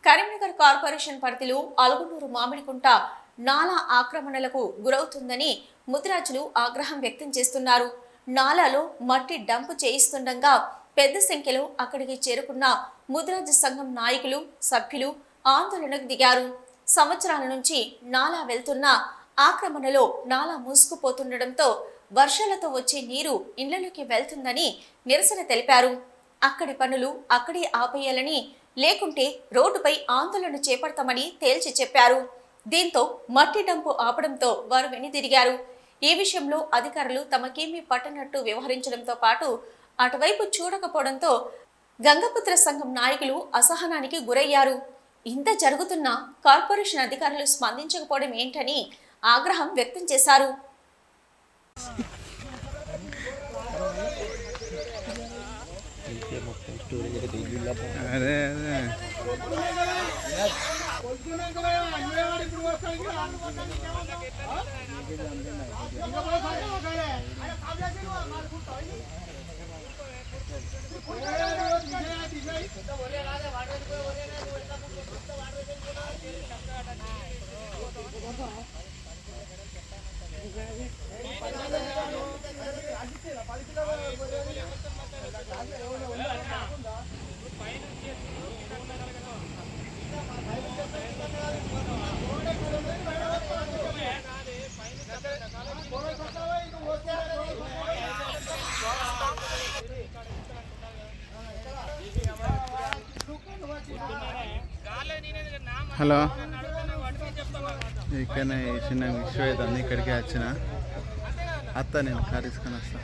Karimnagar corporation పరిధిలో అలుగునూరు మామిడికుంట నాలా ఆక్రమణలకు గురవుతుందని ముదిరాజులు ఆగ్రహం వ్యక్తం చేస్తున్నారు. నాలాలో మట్టి డంపు చేయిస్తుండగా పెద్ద సంఖ్యలో అక్కడికి చేరుకున్న ముదిరాజు సంఘం నాయకులు, సభ్యులు ఆందోళనకు దిగారు. సంవత్సరాల నుంచి నాలా వెళ్తున్న ఆక్రమణలో నాలా మూసుకుపోతుండటంతో వర్షాలతో వచ్చే నీరు ఇళ్లలోకి వెళ్తుందని నిరసన తెలిపారు. అక్కడి పనులు అక్కడే ఆపేయాలని, లేకుంటే రోడ్డుపై ఆందోళన చేపడతామని తేల్చి చెప్పారు. దీంతో మట్టి డంపు ఆపడంతో వారు వెనుదిరిగారు. ఈ విషయంలో అధికారులు తమకేమీ పట్టనట్టు వ్యవహరించడంతో పాటు అటువైపు చూడకపోవడంతో గంగపుత్ర సంఘం నాయకులు అసహనానికి గురయ్యారు. ఇంత జరుగుతున్నా కార్పొరేషన్ అధికారులు స్పందించకపోవడం ఏంటని ఆగ్రహం వ్యక్తం చేశారు. హలో, ఇక్కడ చిన్న విషయం అవుతుంది. ఇక్కడికి వచ్చిన అత్త నేను కార్ తీసుకొని వస్తా.